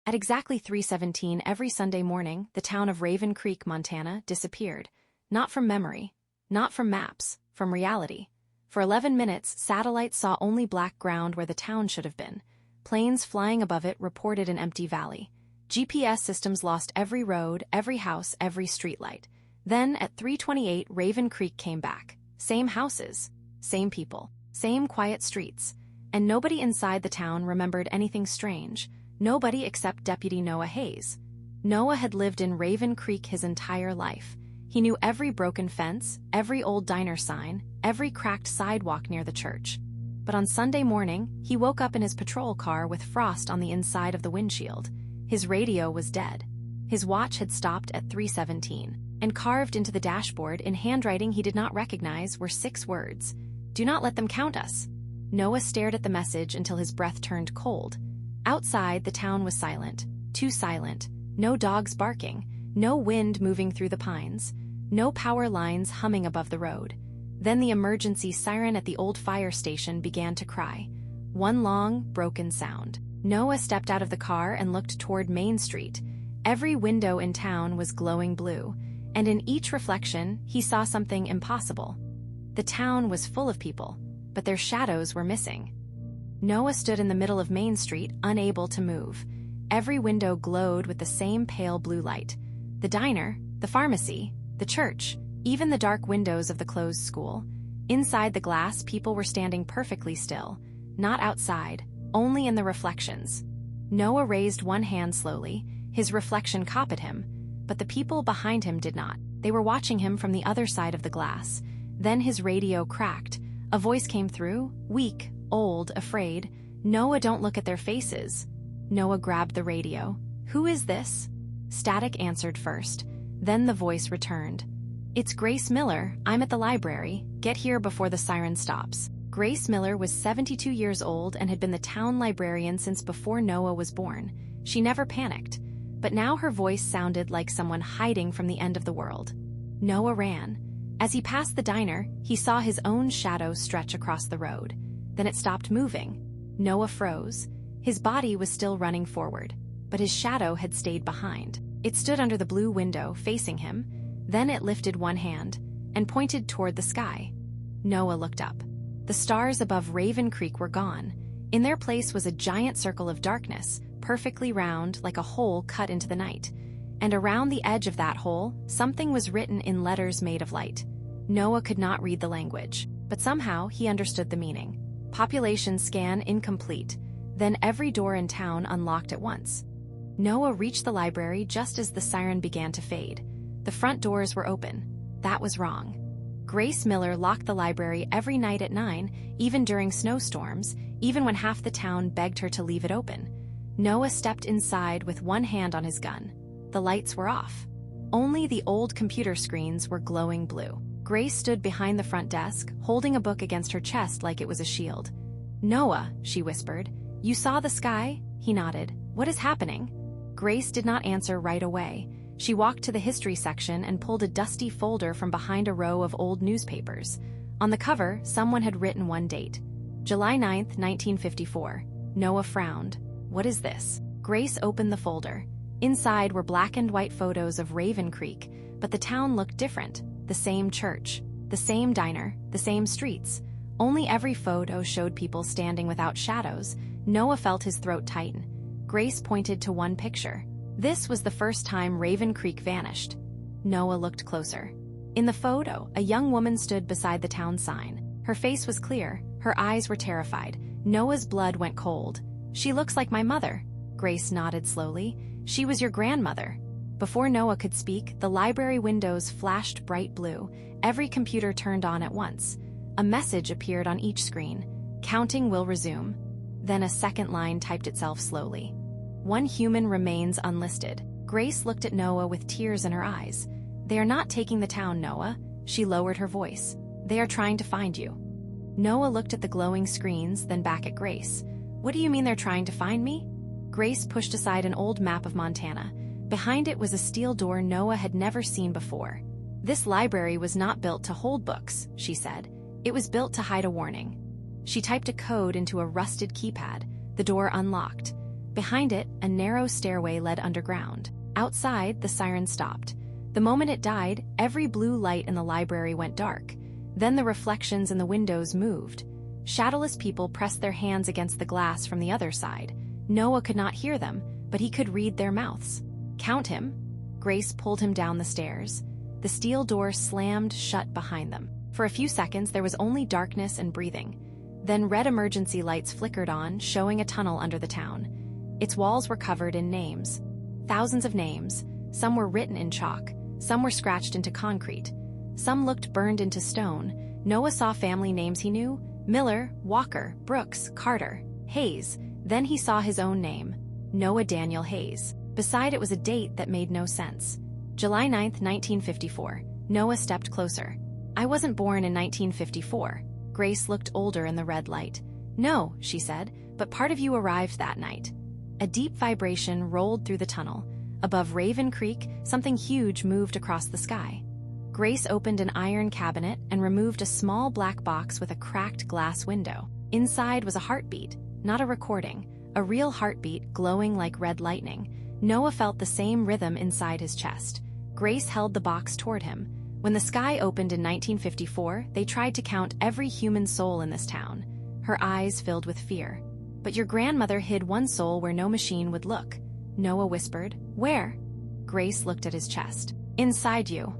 At exactly 3:17 every Sunday morning, the town of Raven Creek, Montana, disappeared. Not from memory, not from maps, from reality. For 11 minutes, satellites saw only black ground where the town should have been. Planes flying above it reported an empty valley. GPS systems lost every road, every house, every streetlight. Then, at 3:28, Raven Creek came back. Same houses, same people, same quiet streets. And nobody inside the town remembered anything strange. Nobody except Deputy Noah Hayes. Noah had lived in Raven Creek his entire life. He knew every broken fence, every old diner sign, every cracked sidewalk near the church. But on Sunday morning, he woke up in his patrol car with frost on the inside of the windshield. His radio was dead. His watch had stopped at 3:17, and carved into the dashboard in handwriting he did not recognize were 6 words. "Do not let them count us." Noah stared at the message until his breath turned cold. Outside, the town was silent, too silent. No dogs barking, no wind moving through the pines, no power lines humming above the road. Then the emergency siren at the old fire station began to cry. One long, broken sound. Noah stepped out of the car and looked toward Main Street. Every window in town was glowing blue, and in each reflection, he saw something impossible. The town was full of people, but their shadows were missing. Noah stood in the middle of Main Street, unable to move. Every window glowed with the same pale blue light. The diner, the pharmacy, the church, even the dark windows of the closed school. Inside the glass, people were standing perfectly still, not outside, only in the reflections. Noah raised one hand slowly. His reflection copied him, but the people behind him did not. They were watching him from the other side of the glass. Then his radio cracked. A voice came through, weak, old, afraid. "Noah, don't look at their faces." Noah grabbed the radio. "Who is this?" Static answered first. Then the voice returned. "It's Grace Miller. I'm at the library. Get here before the siren stops." Grace Miller was 72 years old and had been the town librarian since before Noah was born. She never panicked, but now her voice sounded like someone hiding from the end of the world. Noah ran. As he passed the diner, he saw his own shadow stretch across the road. Then it stopped moving. Noah froze. His body was still running forward, but his shadow had stayed behind. It stood under the blue window, facing him. Then it lifted one hand and pointed toward the sky. Noah looked up. The stars above Raven Creek were gone. In their place was a giant circle of darkness, perfectly round, like a hole cut into the night. And around the edge of that hole, something was written in letters made of light. Noah could not read the language, but somehow he understood the meaning. Population scan incomplete. Then every door in town unlocked at once. Noah reached the library just as the siren began to fade. The front doors were open. That was wrong. Grace Miller locked the library every night at 9, even during snowstorms, even when half the town begged her to leave it open. Noah stepped inside with one hand on his gun. The lights were off. Only the old computer screens were glowing blue. Grace stood behind the front desk, holding a book against her chest like it was a shield. "Noah," she whispered, "you saw the sky?" He nodded. "What is happening?" Grace did not answer right away. She walked to the history section and pulled a dusty folder from behind a row of old newspapers. On the cover, someone had written one date. July 9th, 1954. Noah frowned. "What is this?" Grace opened the folder. Inside were black and white photos of Raven Creek, but the town looked different. The same church, the same diner, the same streets. Only every photo showed people standing without shadows. Noah felt his throat tighten. Grace pointed to one picture. This was the first time Raven Creek vanished. Noah looked closer. In the photo, a young woman stood beside the town sign. Her face was clear, her eyes were terrified. Noah's blood went cold. "She looks like my mother." Grace nodded slowly. "She was your grandmother." Before Noah could speak, the library windows flashed bright blue. Every computer turned on at once. A message appeared on each screen. "Counting will resume." Then a second line typed itself slowly. "One human remains unlisted." Grace looked at Noah with tears in her eyes. "They are not taking the town, Noah." She lowered her voice. "They are trying to find you." Noah looked at the glowing screens, then back at Grace. "What do you mean they're trying to find me?" Grace pushed aside an old map of Montana. Behind it was a steel door Noah had never seen before. "This library was not built to hold books," she said. "It was built to hide a warning." She typed a code into a rusted keypad. The door unlocked. Behind it, a narrow stairway led underground. Outside, the siren stopped. The moment it died, every blue light in the library went dark. Then the reflections in the windows moved. Shadowless people pressed their hands against the glass from the other side. Noah could not hear them, but he could read their mouths. "Count him." Grace pulled him down the stairs. The steel door slammed shut behind them. For a few seconds, there was only darkness and breathing. Then red emergency lights flickered on, showing a tunnel under the town. Its walls were covered in names. Thousands of names. Some were written in chalk. Some were scratched into concrete. Some looked burned into stone. Noah saw family names he knew: Miller, Walker, Brooks, Carter, Hayes. Then he saw his own name, Noah Daniel Hayes. Beside it was a date that made no sense. July 9, 1954. Noah stepped closer. "I wasn't born in 1954. Grace looked older in the red light. "No," she said, "but part of you arrived that night." A deep vibration rolled through the tunnel. Above Raven Creek, something huge moved across the sky. Grace opened an iron cabinet and removed a small black box with a cracked glass window. Inside was a heartbeat, not a recording, a real heartbeat glowing like red lightning. Noah felt the same rhythm inside his chest. Grace held the box toward him. When the sky opened in 1954, they tried to count every human soul in this town. Her eyes filled with fear. "But your grandmother hid one soul where no machine would look," Noah whispered. "Where?" Grace looked at his chest. "Inside you."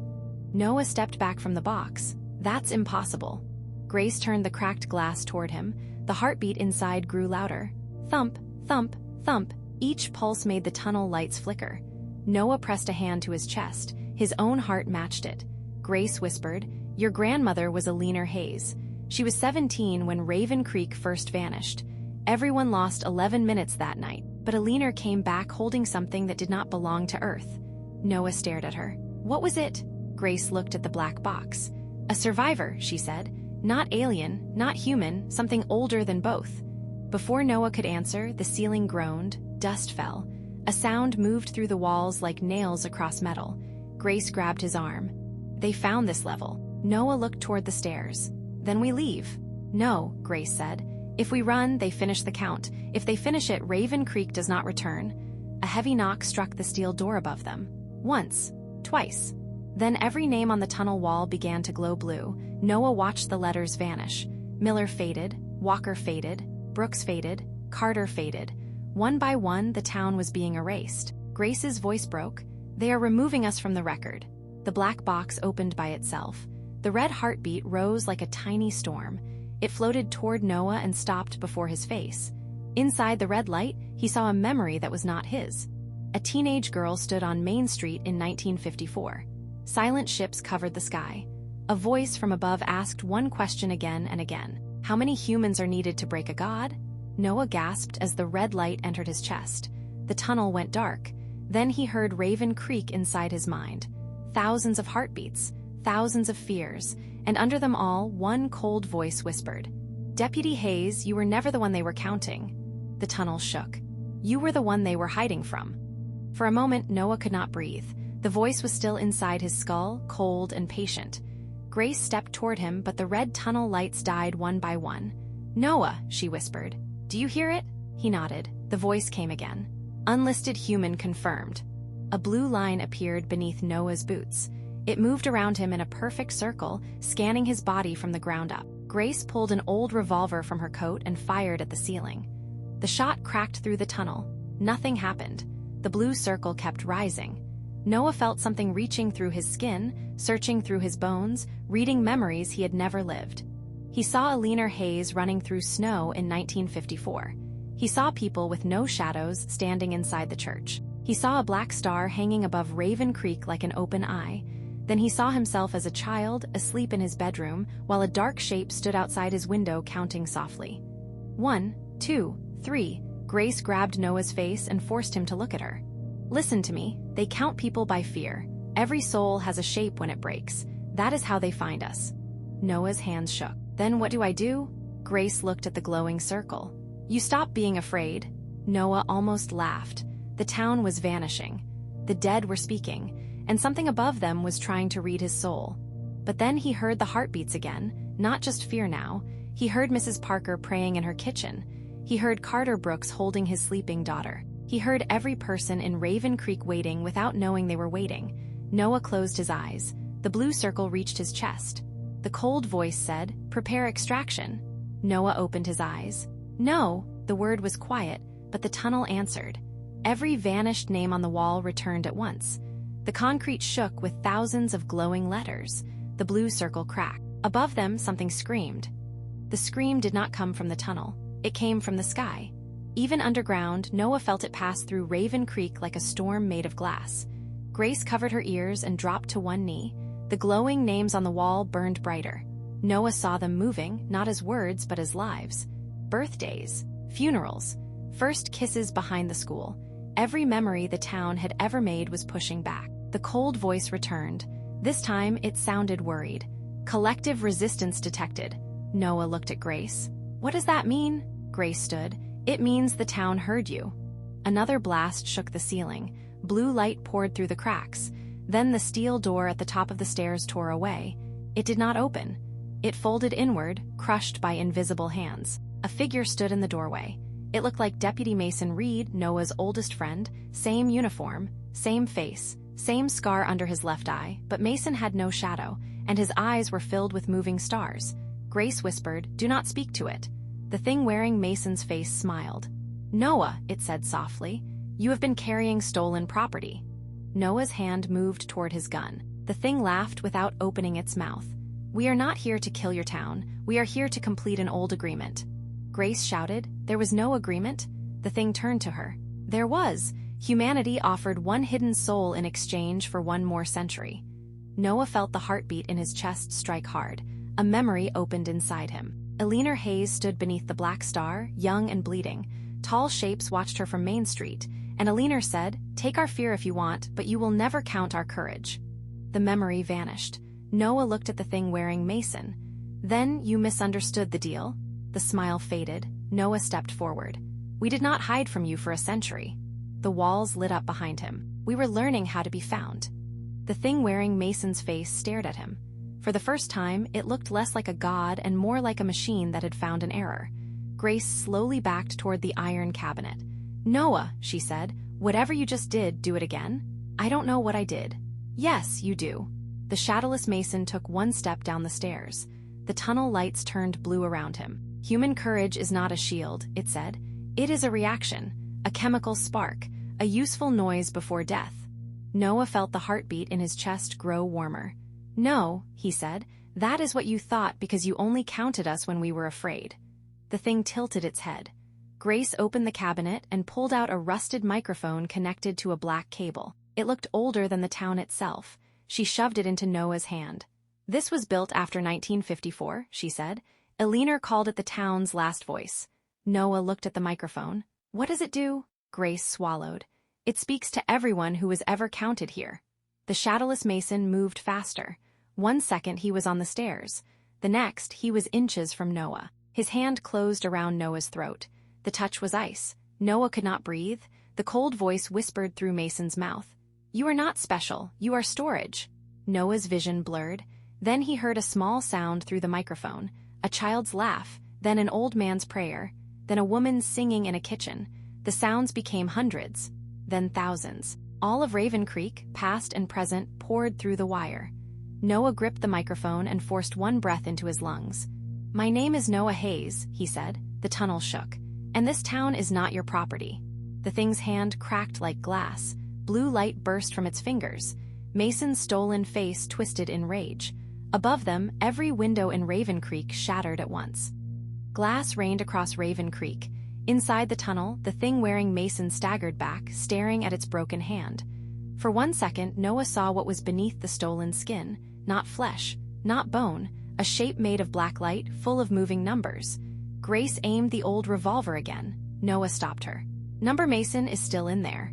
Noah stepped back from the box. "That's impossible." Grace turned the cracked glass toward him. The heartbeat inside grew louder. Thump, thump, thump. Each pulse made the tunnel lights flicker. Noah pressed a hand to his chest. His own heart matched it. Grace whispered, "Your grandmother was Alina Hayes. She was 17 when Raven Creek first vanished. Everyone lost 11 minutes that night, but Alina came back holding something that did not belong to Earth." Noah stared at her. "What was it?" Grace looked at the black box. "A survivor," she said. "Not alien, not human, something older than both." Before Noah could answer, the ceiling groaned, dust fell. A sound moved through the walls like nails across metal. Grace grabbed his arm. "They found this level." Noah looked toward the stairs. "Then we leave." "No," Grace said. "If we run, they finish the count. If they finish it, Raven Creek does not return." A heavy knock struck the steel door above them. Once. Twice. Then every name on the tunnel wall began to glow blue. Noah watched the letters vanish. Miller faded, Walker faded, Brooks faded, Carter faded. One by one, the town was being erased. Grace's voice broke. "They are removing us from the record." The black box opened by itself. The red heartbeat rose like a tiny storm. It floated toward Noah and stopped before his face. Inside the red light, he saw a memory that was not his. A teenage girl stood on Main Street in 1954. Silent ships covered the sky. A voice from above asked one question again and again. "How many humans are needed to break a god?" Noah gasped as the red light entered his chest. The tunnel went dark. Then he heard Raven Creek inside his mind. Thousands of heartbeats, thousands of fears, and under them all, one cold voice whispered, "Deputy Hayes, you were never the one they were counting." The tunnel shook. "You were the one they were hiding from." For a moment, Noah could not breathe. The voice was still inside his skull, cold and patient. Grace stepped toward him, but the red tunnel lights died one by one. "Noah," she whispered. "Do you hear it?" He nodded. The voice came again. "Unlisted human confirmed." A blue line appeared beneath Noah's boots. It moved around him in a perfect circle, scanning his body from the ground up. Grace pulled an old revolver from her coat and fired at the ceiling. The shot cracked through the tunnel. Nothing happened. The blue circle kept rising. Noah felt something reaching through his skin, searching through his bones, reading memories he had never lived. He saw Alina Hayes running through snow in 1954. He saw people with no shadows standing inside the church. He saw a black star hanging above Raven Creek like an open eye. Then he saw himself as a child, asleep in his bedroom, while a dark shape stood outside his window counting softly. 1, 2, 3. Grace grabbed Noah's face and forced him to look at her. "Listen to me. They count people by fear. Every soul has a shape when it breaks. That is how they find us." Noah's hands shook. "Then what do I do?" Grace looked at the glowing circle. "You stop being afraid." Noah almost laughed. The town was vanishing. The dead were speaking, and something above them was trying to read his soul. But then he heard the heartbeats again, not just fear now. He heard Mrs. Parker praying in her kitchen. He heard Carter Brooks holding his sleeping daughter. He heard every person in Raven Creek waiting without knowing they were waiting. Noah closed his eyes. The blue circle reached his chest. The cold voice said, "Prepare extraction." Noah opened his eyes. "No," the word was quiet, but the tunnel answered. Every vanished name on the wall returned at once. The concrete shook with thousands of glowing letters. The blue circle cracked. Above them, something screamed. The scream did not come from the tunnel. It came from the sky. Even underground, Noah felt it pass through Raven Creek like a storm made of glass. Grace covered her ears and dropped to one knee. The glowing names on the wall burned brighter. Noah saw them moving, not as words but as lives. Birthdays, funerals, first kisses behind the school. Every memory the town had ever made was pushing back. The cold voice returned. This time it sounded worried. Collective resistance detected. Noah looked at Grace. "What does that mean?" Grace stood. "It means the town heard you." Another blast shook the ceiling. Blue light poured through the cracks. Then the steel door at the top of the stairs tore away. It did not open. It folded inward, crushed by invisible hands. A figure stood in the doorway. It looked like Deputy Mason Reed, Noah's oldest friend. Same uniform, same face, same scar under his left eye, but Mason had no shadow, and his eyes were filled with moving stars. Grace whispered, "Do not speak to it." The thing wearing Mason's face smiled. "Noah," it said softly, "you have been carrying stolen property." Noah's hand moved toward his gun. The thing laughed without opening its mouth. "We are not here to kill your town. We are here to complete an old agreement." Grace shouted, "There was no agreement?" The thing turned to her. There was. Humanity offered one hidden soul in exchange for one more century. Noah felt the heartbeat in his chest strike hard. A memory opened inside him. Eleanor Hayes stood beneath the black star, young and bleeding. Tall shapes watched her from Main Street, and Eleanor said, "Take our fear if you want, but you will never count our courage." The memory vanished. Noah looked at the thing wearing Mason. "Then you misunderstood the deal?" The smile faded. Noah stepped forward. "We did not hide from you for a century." The walls lit up behind him. "We were learning how to be found." The thing wearing Mason's face stared at him. For the first time, it looked less like a god and more like a machine that had found an error. Grace slowly backed toward the iron cabinet. "Noah," she said, "whatever you just did, do it again." "I don't know what I did." "Yes, you do." The shadowless Mason took one step down the stairs. The tunnel lights turned blue around him. "Human courage is not a shield," it said. "It is a reaction, a chemical spark, a useful noise before death." Noah felt the heartbeat in his chest grow warmer. "No," he said, "that is what you thought because you only counted us when we were afraid." The thing tilted its head. Grace opened the cabinet and pulled out a rusted microphone connected to a black cable. It looked older than the town itself. She shoved it into Noah's hand. "This was built after 1954, she said. Eleanor called it the town's last voice. Noah looked at the microphone. "What does it do?" Grace swallowed. "It speaks to everyone who was ever counted here." The shadowless Mason moved faster. 1 second he was on the stairs. The next, he was inches from Noah. His hand closed around Noah's throat. The touch was ice. Noah could not breathe. The cold voice whispered through Mason's mouth. "You are not special. You are storage." Noah's vision blurred. Then he heard a small sound through the microphone. A child's laugh, then an old man's prayer, then a woman singing in a kitchen. The sounds became hundreds, then thousands. All of Raven Creek, past and present, poured through the wire. Noah gripped the microphone and forced one breath into his lungs. "My name is Noah Hayes," he said. The tunnel shook. "And this town is not your property." The thing's hand cracked like glass. Blue light burst from its fingers. Mason's stolen face twisted in rage. Above them, every window in Raven Creek shattered at once. Glass rained across Raven Creek. Inside the tunnel, the thing wearing Mason staggered back, staring at its broken hand. For 1 second, Noah saw what was beneath the stolen skin. Not flesh, not bone, a shape made of black light, full of moving numbers. Grace aimed the old revolver again. Noah stopped her. "Number Mason is still in there."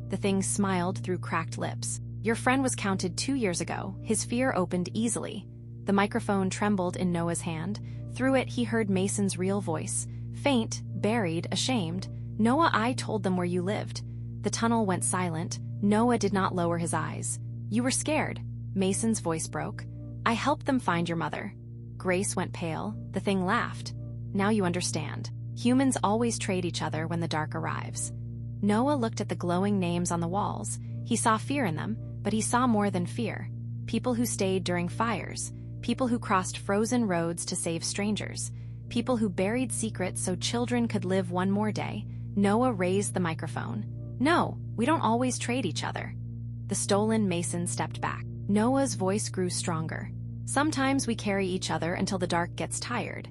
The thing smiled through cracked lips. "Your friend was counted 2 years ago." His fear opened easily. The microphone trembled in Noah's hand. Through it, he heard Mason's real voice. Faint, buried, ashamed. "Noah, I told them where you lived." The tunnel went silent. Noah did not lower his eyes. "You were scared." Mason's voice broke. "I helped them find your mother." Grace went pale. The thing laughed. "Now you understand. Humans always trade each other when the dark arrives. Noah looked at the glowing names on the walls. He saw fear in them, but he saw more than fear. People who stayed during fires, people who crossed frozen roads to save strangers, people who buried secrets so children could live one more day. Noah raised the microphone. "No, we don't always trade each other." The stolen mason stepped back. Noah's voice grew stronger. "Sometimes we carry each other until the dark gets tired."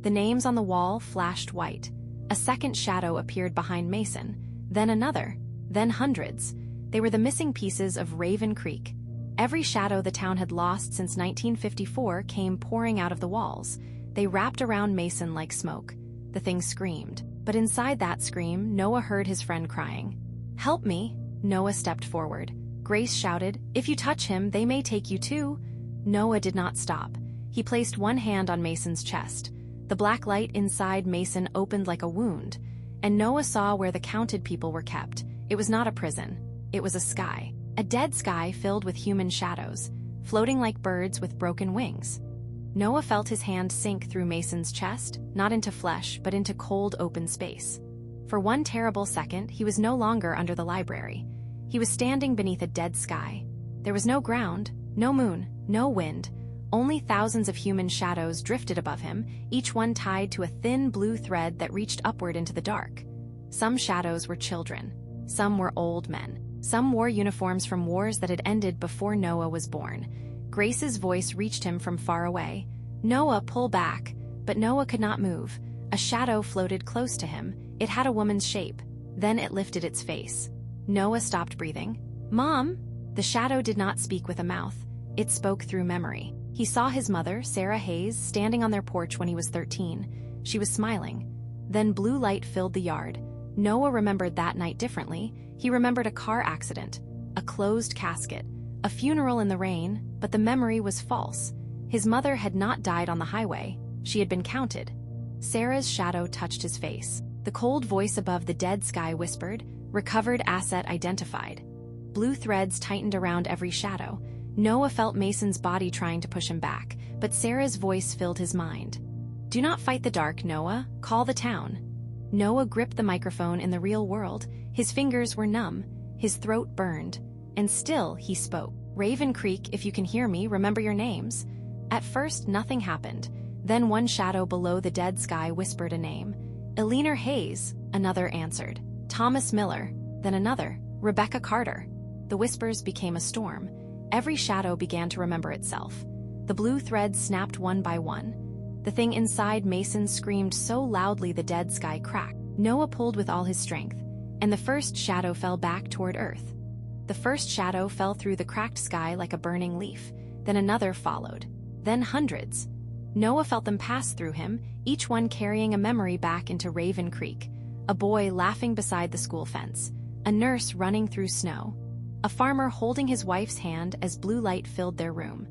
The names on the wall flashed white. A second shadow appeared behind Mason, then another, then hundreds. They were the missing pieces of Raven Creek. Every shadow the town had lost since 1954 came pouring out of the walls. They wrapped around Mason like smoke. The thing screamed. But inside that scream, Noah heard his friend crying. "Help me!" Noah stepped forward. Grace shouted, "If you touch him, they may take you too." Noah did not stop. He placed one hand on Mason's chest. The black light inside Mason opened like a wound, and Noah saw where the counted people were kept. It was not a prison. It was a sky. A dead sky filled with human shadows, floating like birds with broken wings. Noah felt his hand sink through Mason's chest, not into flesh, but into cold, open space. For one terrible second, he was no longer under the library. He was standing beneath a dead sky. There was no ground, no moon, no wind. Only thousands of human shadows drifted above him, each one tied to a thin blue thread that reached upward into the dark. Some shadows were children. Some were old men. Some wore uniforms from wars that had ended before Noah was born. Grace's voice reached him from far away. "Noah, pull back." But Noah could not move. A shadow floated close to him. It had a woman's shape. Then it lifted its face. Noah stopped breathing. "Mom!" The shadow did not speak with a mouth. It spoke through memory. He saw his mother, Sarah Hayes, standing on their porch when he was 13. She was smiling. Then blue light filled the yard. Noah remembered that night differently. He remembered a car accident, a closed casket, a funeral in the rain, but the memory was false. His mother had not died on the highway. She had been counted. Sarah's shadow touched his face. The cold voice above the dead sky whispered, "Recovered asset identified." Blue threads tightened around every shadow. Noah felt Mason's body trying to push him back, but Sarah's voice filled his mind. "Do not fight the dark, Noah. Call the town." Noah gripped the microphone in the real world. His fingers were numb. His throat burned. And still, he spoke. "Raven Creek, if you can hear me, remember your names." At first, nothing happened. Then one shadow below the dead sky whispered a name. "Eleanor Hayes," another answered. "Thomas Miller," then another. "Rebecca Carter." The whispers became a storm. Every shadow began to remember itself. The blue threads snapped one by one. The thing inside Mason screamed so loudly the dead sky cracked. Noah pulled with all his strength, and the first shadow fell back toward Earth. The first shadow fell through the cracked sky like a burning leaf. Then another followed. Then hundreds. Noah felt them pass through him, each one carrying a memory back into Raven Creek. A boy laughing beside the school fence. A nurse running through snow. A farmer holding his wife's hand as blue light filled their room.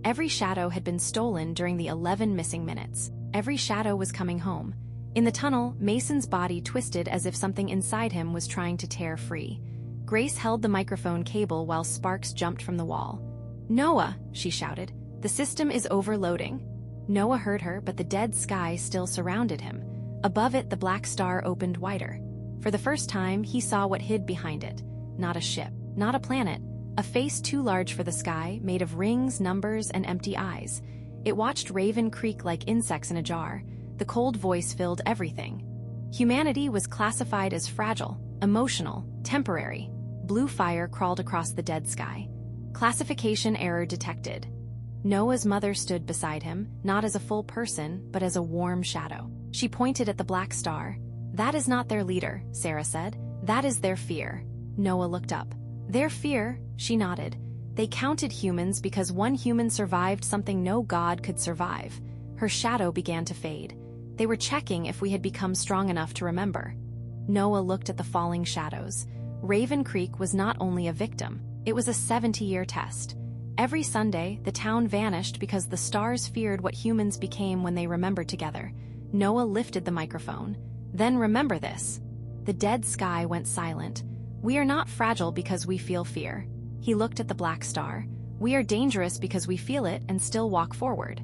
Every shadow had been stolen during the 11 missing minutes. Every shadow was coming home. In the tunnel, Mason's body twisted as if something inside him was trying to tear free. Grace held the microphone cable while sparks jumped from the wall. "Noah," she shouted, "the system is overloading." Noah heard her, but the dead sky still surrounded him. Above it, the black star opened wider. For the first time, he saw what hid behind it. Not a ship, not a planet, a face too large for the sky, made of rings, numbers, and empty eyes. It watched Raven Creek like insects in a jar. The cold voice filled everything. Humanity was classified as fragile, emotional, temporary. Blue fire crawled across the dead sky. Classification error detected. Noah's mother stood beside him, not as a full person, but as a warm shadow. She pointed at the black star. "That is not their leader," Sarah said. "That is their fear." Noah looked up. "Their fear?" She nodded. "They counted humans because one human survived something no god could survive." Her shadow began to fade. "They were checking if we had become strong enough to remember." Noah looked at the falling shadows. Raven Creek was not only a victim, it was a 70-year test. Every Sunday, the town vanished because the stars feared what humans became when they remembered together. Noah lifted the microphone. "Then remember this." The dead sky went silent. "We are not fragile because we feel fear." He looked at the black star. "We are dangerous because we feel it and still walk forward."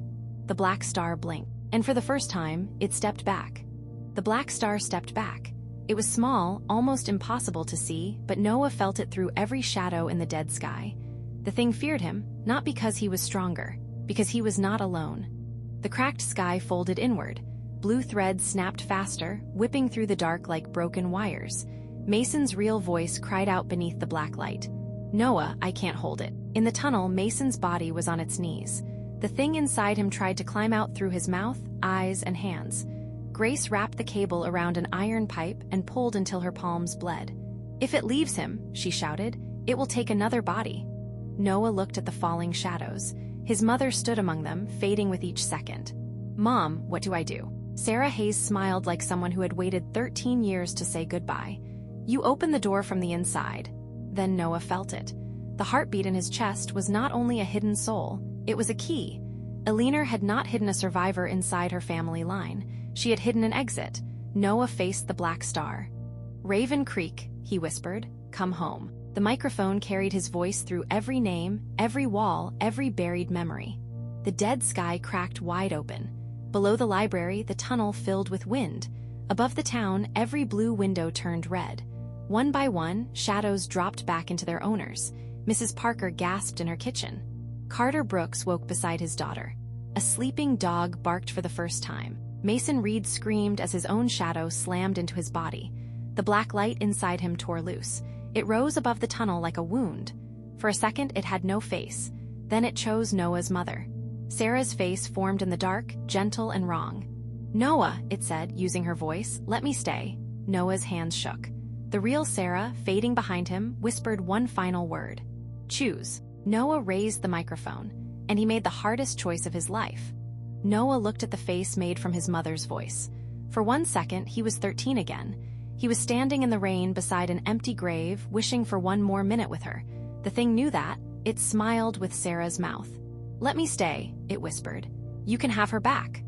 The black star blinked, and for the first time, it stepped back. The black star stepped back. It was small, almost impossible to see, but Noah felt it through every shadow in the dead sky. The thing feared him, not because he was stronger, because he was not alone. The cracked sky folded inward. Blue threads snapped faster, whipping through the dark like broken wires. Mason's real voice cried out beneath the black light. "Noah, I can't hold it." In the tunnel, Mason's body was on its knees. The thing inside him tried to climb out through his mouth, eyes, and hands. Grace wrapped the cable around an iron pipe and pulled until her palms bled. "If it leaves him," she shouted, "it will take another body." Noah looked at the falling shadows. His mother stood among them, fading with each second. "Mom, what do I do?" Sarah Hayes smiled like someone who had waited 13 years to say goodbye. "You open the door from the inside." Then Noah felt it. The heartbeat in his chest was not only a hidden soul, it was a key. Eleanor had not hidden a survivor inside her family line. She had hidden an exit. Noah faced the black star. "Raven Creek," he whispered, "come home." The microphone carried his voice through every name, every wall, every buried memory. The dead sky cracked wide open. Below the library, the tunnel filled with wind. Above the town, every blue window turned red. One by one, shadows dropped back into their owners. Mrs. Parker gasped in her kitchen. Carter Brooks woke beside his daughter. A sleeping dog barked for the first time. Mason Reed screamed as his own shadow slammed into his body. The black light inside him tore loose. It rose above the tunnel like a wound. For a second, it had no face. Then it chose Noah's mother. Sarah's face formed in the dark, gentle and wrong. "Noah," it said, using her voice, "let me stay." Noah's hands shook. The real Sarah, fading behind him, whispered one final word. "Choose." Noah raised the microphone, and he made the hardest choice of his life. Noah looked at the face made from his mother's voice. For 1 second, he was 13 again. He was standing in the rain beside an empty grave, wishing for one more minute with her. The thing knew that. It smiled with Sarah's mouth. "Let me stay," it whispered. "You can have her back."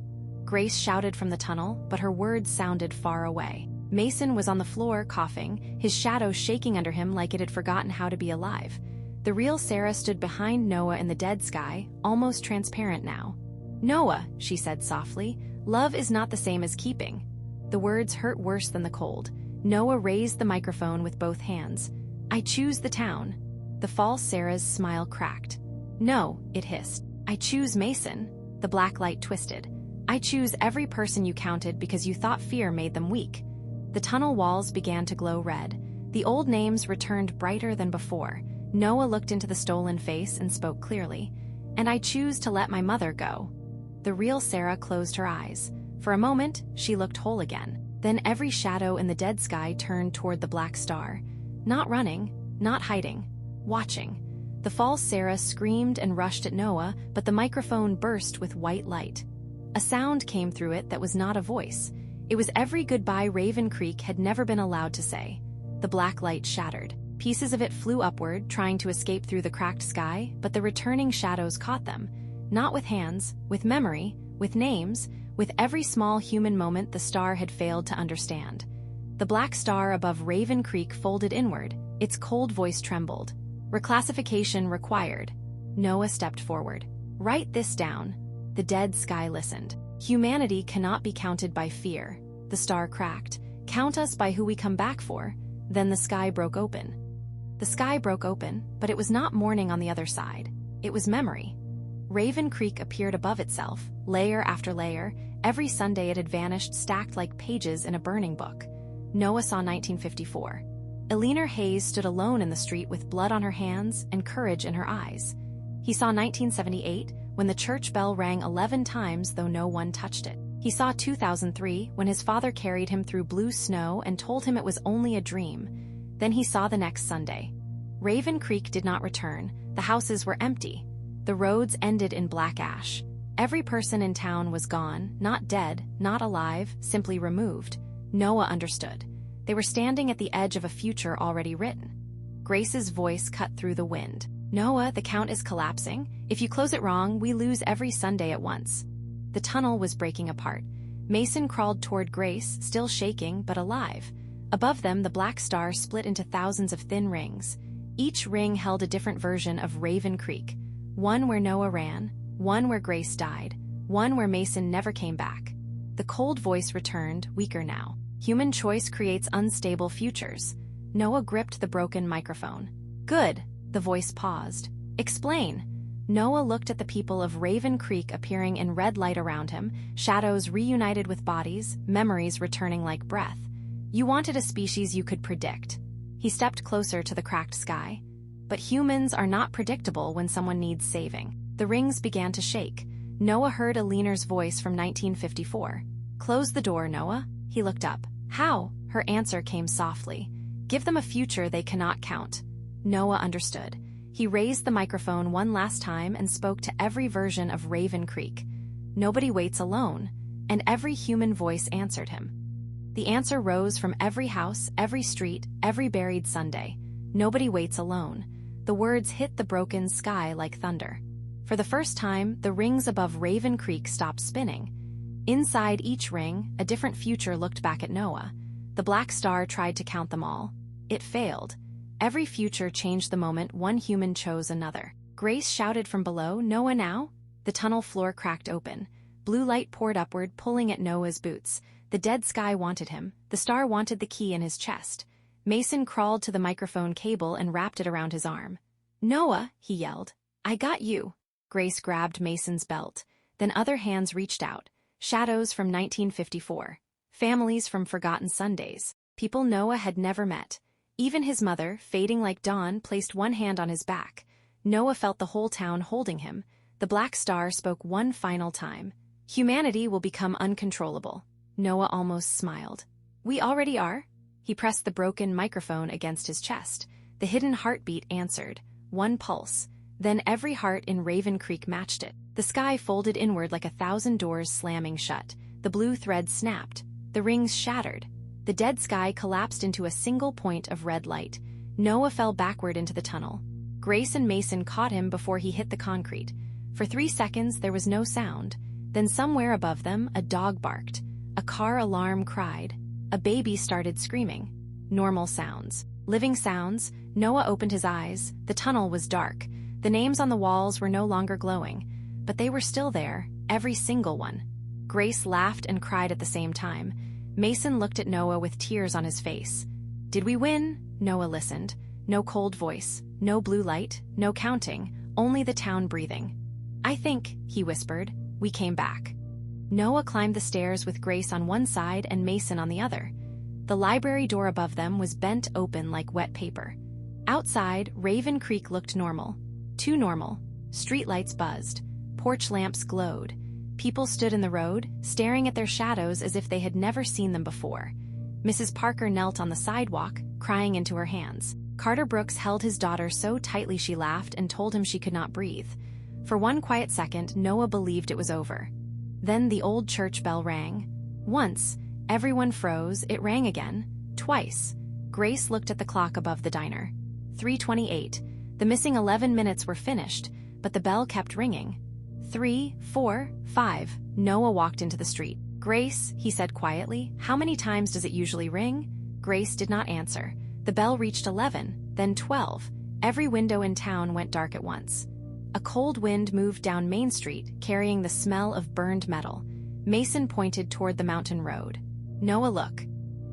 Grace shouted from the tunnel, but her words sounded far away. Mason was on the floor, coughing, his shadow shaking under him like it had forgotten how to be alive. The real Sarah stood behind Noah in the dead sky, almost transparent now. "Noah," she said softly, "love is not the same as keeping." The words hurt worse than the cold. Noah raised the microphone with both hands. "I choose the town." The false Sarah's smile cracked. "No," it hissed. "I choose Mason." The black light twisted. "I choose every person you counted because you thought fear made them weak." The tunnel walls began to glow red. The old names returned brighter than before. Noah looked into the stolen face and spoke clearly. "And I choose to let my mother go." The real Sarah closed her eyes. For a moment, she looked whole again. Then every shadow in the dead sky turned toward the black star. Not running, not hiding, watching. The false Sarah screamed and rushed at Noah, but the microphone burst with white light. A sound came through it that was not a voice. It was every goodbye Raven Creek had never been allowed to say. The black light shattered. Pieces of it flew upward, trying to escape through the cracked sky, but the returning shadows caught them. Not with hands, with memory, with names, with every small human moment the star had failed to understand. The black star above Raven Creek folded inward. Its cold voice trembled. "Reclassification required." Noah stepped forward. "Write this down." The dead sky listened. "Humanity cannot be counted by fear." The star cracked. "Count us by who we come back for." Then the sky broke open. The sky broke open, but it was not morning on the other side. It was memory. Raven Creek appeared above itself, layer after layer. Every Sunday it had vanished, stacked like pages in a burning book. Noah saw 1954. Eleanor Hayes stood alone in the street with blood on her hands and courage in her eyes. He saw 1978, when the church bell rang 11 times though no one touched it. He saw 2003, when his father carried him through blue snow and told him it was only a dream. Then he saw the next Sunday. Raven Creek did not return. The houses were empty. The roads ended in black ash. Every person in town was gone, not dead, not alive, simply removed. Noah understood. They were standing at the edge of a future already written. Grace's voice cut through the wind. "Noah, the count is collapsing. If you close it wrong, we lose every Sunday at once." The tunnel was breaking apart. Mason crawled toward Grace, still shaking but alive. Above them, the black star split into thousands of thin rings. Each ring held a different version of Raven Creek. One where Noah ran, one where Grace died, one where Mason never came back. The cold voice returned, weaker now. Human choice creates unstable futures. Noah gripped the broken microphone. Good. The voice paused. Explain. Noah looked at the people of Raven Creek appearing in red light around him, shadows reunited with bodies, memories returning like breath. You wanted a species you could predict. He stepped closer to the cracked sky. But humans are not predictable when someone needs saving. The rings began to shake. Noah heard a leaner's voice from 1954. Close the door, Noah. He looked up. How? Her answer came softly. Give them a future they cannot count. Noah understood. He raised the microphone one last time and spoke to every version of Raven Creek. Nobody waits alone. And every human voice answered him. The answer rose from every house, every street, every buried Sunday. Nobody waits alone. The words hit the broken sky like thunder. For the first time, the rings above Raven Creek stopped spinning. Inside each ring, a different future looked back at Noah. The black star tried to count them all. It failed. Every future changed the moment one human chose another. Grace shouted from below, Noah now? The tunnel floor cracked open. Blue light poured upward, pulling at Noah's boots. The dead sky wanted him. The star wanted the key in his chest. Mason crawled to the microphone cable and wrapped it around his arm. Noah, he yelled. I got you. Grace grabbed Mason's belt. Then other hands reached out. Shadows from 1954. Families from forgotten Sundays. People Noah had never met. Even his mother, fading like dawn, placed one hand on his back. Noah felt the whole town holding him. The black star spoke one final time. Humanity will become uncontrollable. Noah almost smiled. We already are? He pressed the broken microphone against his chest. The hidden heartbeat answered. One pulse. Then every heart in Raven Creek matched it. The sky folded inward like 1,000 doors slamming shut. The blue thread snapped. The rings shattered. The dead sky collapsed into a single point of red light. Noah fell backward into the tunnel. Grace and Mason caught him before he hit the concrete. For 3 seconds, there was no sound. Then somewhere above them, a dog barked. A car alarm cried. A baby started screaming. Normal sounds. Living sounds. Noah opened his eyes. The tunnel was dark. The names on the walls were no longer glowing. But they were still there, every single one. Grace laughed and cried at the same time. Mason looked at Noah with tears on his face. Did we win? Noah listened. No cold voice, no blue light, no counting, only the town breathing. I think, he whispered, we came back. Noah climbed the stairs with Grace on one side and Mason on the other. The library door above them was bent open like wet paper. Outside, Raven Creek looked normal. Too normal. Streetlights buzzed. Porch lamps glowed. People stood in the road, staring at their shadows as if they had never seen them before. Mrs. Parker knelt on the sidewalk, crying into her hands. Carter Brooks held his daughter so tightly she laughed and told him she could not breathe. For one quiet second, Noah believed it was over. Then the old church bell rang. Once, everyone froze, it rang again. Twice. Grace looked at the clock above the diner. 3:28. The missing 11 minutes were finished, but the bell kept ringing. 3, 4, 5. Noah walked into the street. Grace, he said quietly, how many times does it usually ring? Grace did not answer. The bell reached 11, then 12. Every window in town went dark at once. A cold wind moved down Main Street, carrying the smell of burned metal. Mason pointed toward the mountain road. Noah, look.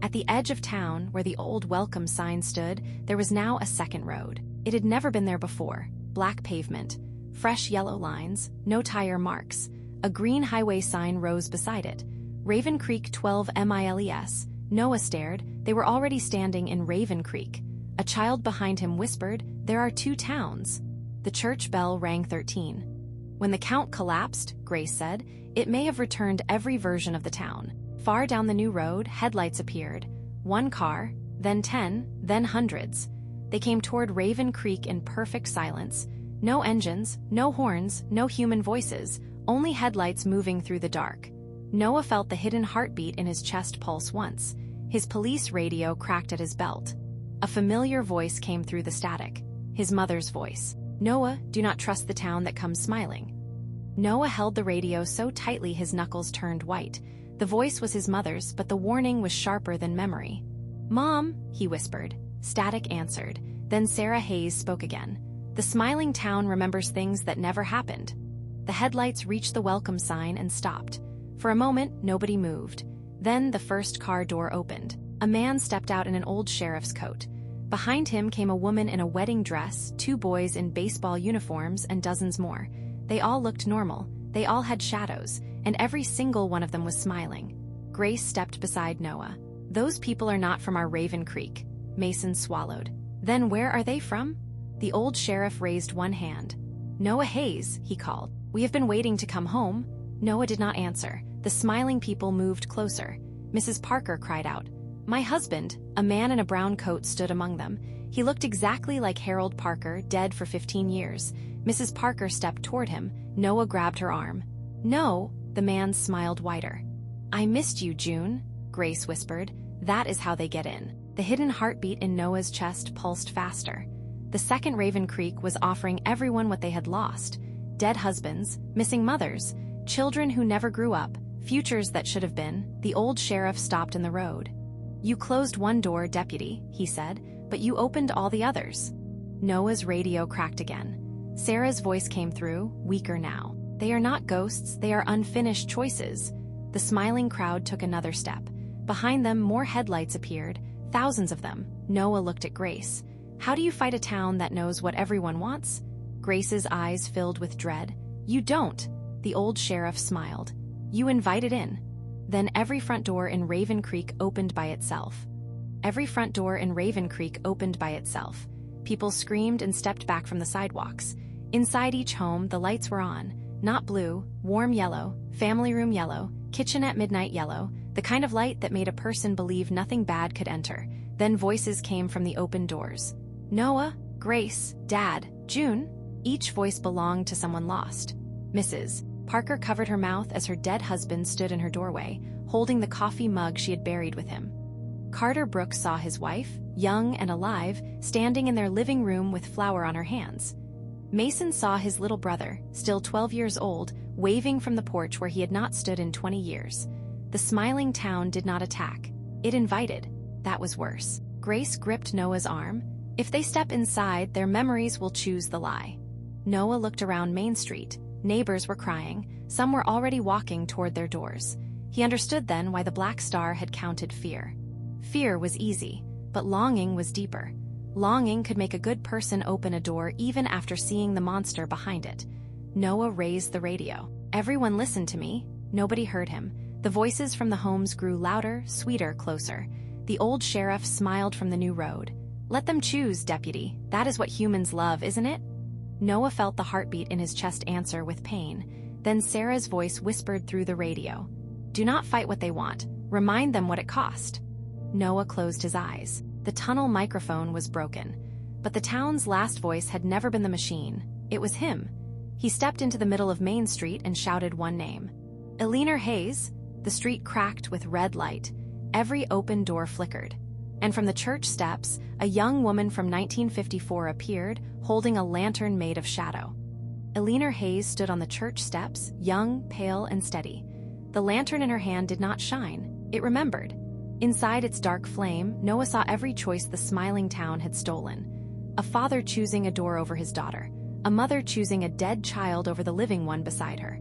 At the edge of town, where the old welcome sign stood, there was now a second road. It had never been there before. Black pavement. Fresh yellow lines, no tire marks. A green highway sign rose beside it. Raven Creek 12 miles. Noah stared. They were already standing in Raven Creek. A child behind him whispered, there are 2 towns. The church bell rang 13. When the count collapsed, Grace said, it may have returned every version of the town. Far down the new road, headlights appeared. 1 car, then 10, then hundreds. They came toward Raven Creek in perfect silence. No engines, no horns, no human voices, only headlights moving through the dark. Noah felt the hidden heartbeat in his chest pulse once. His police radio cracked at his belt. A familiar voice came through the static. His mother's voice. Noah, do not trust the town that comes smiling. Noah held the radio so tightly his knuckles turned white. The voice was his mother's, but the warning was sharper than memory. Mom, he whispered. Static answered. Then Sarah Hayes spoke again. The smiling town remembers things that never happened. The headlights reached the welcome sign and stopped. For a moment, nobody moved. Then the first car door opened. A man stepped out in an old sheriff's coat. Behind him came a woman in a wedding dress, 2 boys in baseball uniforms, and dozens more. They all looked normal. They all had shadows, and every single one of them was smiling. Grace stepped beside Noah. "Those people are not from our Raven Creek." Mason swallowed. "Then where are they from?" The old sheriff raised one hand. "Noah Hayes," he called. "We have been waiting to come home." Noah did not answer. The smiling people moved closer. Mrs. Parker cried out. "My husband." A man in a brown coat stood among them. He looked exactly like Harold Parker, dead for 15 years. Mrs. Parker stepped toward him. Noah grabbed her arm. "No," the man smiled wider. "I missed you, June," Grace whispered. That is how they get in. The hidden heartbeat in Noah's chest pulsed faster. The second Raven Creek was offering everyone what they had lost. Dead husbands, missing mothers, children who never grew up, futures that should have been. The old sheriff stopped in the road. "You closed one door, deputy," he said, "but you opened all the others." Noah's radio cracked again. Sarah's voice came through, weaker now. "They are not ghosts, they are unfinished choices." The smiling crowd took another step. Behind them, more headlights appeared, thousands of them. Noah looked at Grace. "How do you fight a town that knows what everyone wants?" Grace's eyes filled with dread. "You don't." The old sheriff smiled. "You invite it in." Then every front door in Raven Creek opened by itself. Every front door in Raven Creek opened by itself. People screamed and stepped back from the sidewalks. Inside each home, the lights were on. Not blue, warm yellow, family room yellow, kitchen at midnight yellow, the kind of light that made a person believe nothing bad could enter. Then voices came from the open doors. "Noah, Grace, Dad, June." Each voice belonged to someone lost. Mrs. Parker covered her mouth as her dead husband stood in her doorway, holding the coffee mug she had buried with him. Carter Brooks saw his wife, young and alive, standing in their living room with flour on her hands. Mason saw his little brother, still 12 years old, waving from the porch where he had not stood in 20 years. The smiling town did not attack. It invited. That was worse. Grace gripped Noah's arm. "If they step inside, their memories will choose the lie." Noah looked around Main Street. Neighbors were crying. Some were already walking toward their doors. He understood then why the Black Star had counted fear. Fear was easy, but longing was deeper. Longing could make a good person open a door even after seeing the monster behind it. Noah raised the radio. "Everyone listen to me." Nobody heard him. The voices from the homes grew louder, sweeter, closer. The old sheriff smiled from the new road. "Let them choose, deputy. That is what humans love, isn't it?" Noah felt the heartbeat in his chest answer with pain. Then Sarah's voice whispered through the radio. "Do not fight what they want. Remind them what it cost." Noah closed his eyes. The tunnel microphone was broken. But the town's last voice had never been the machine. It was him. He stepped into the middle of Main Street and shouted one name. "Eleanor Hayes." The street cracked with red light. Every open door flickered. And from the church steps, a young woman from 1954 appeared, holding a lantern made of shadow. Eleanor Hayes stood on the church steps, young, pale, and steady. The lantern in her hand did not shine. It remembered. Inside its dark flame, Noah saw every choice the smiling town had stolen. A father choosing a door over his daughter. A mother choosing a dead child over the living one beside her.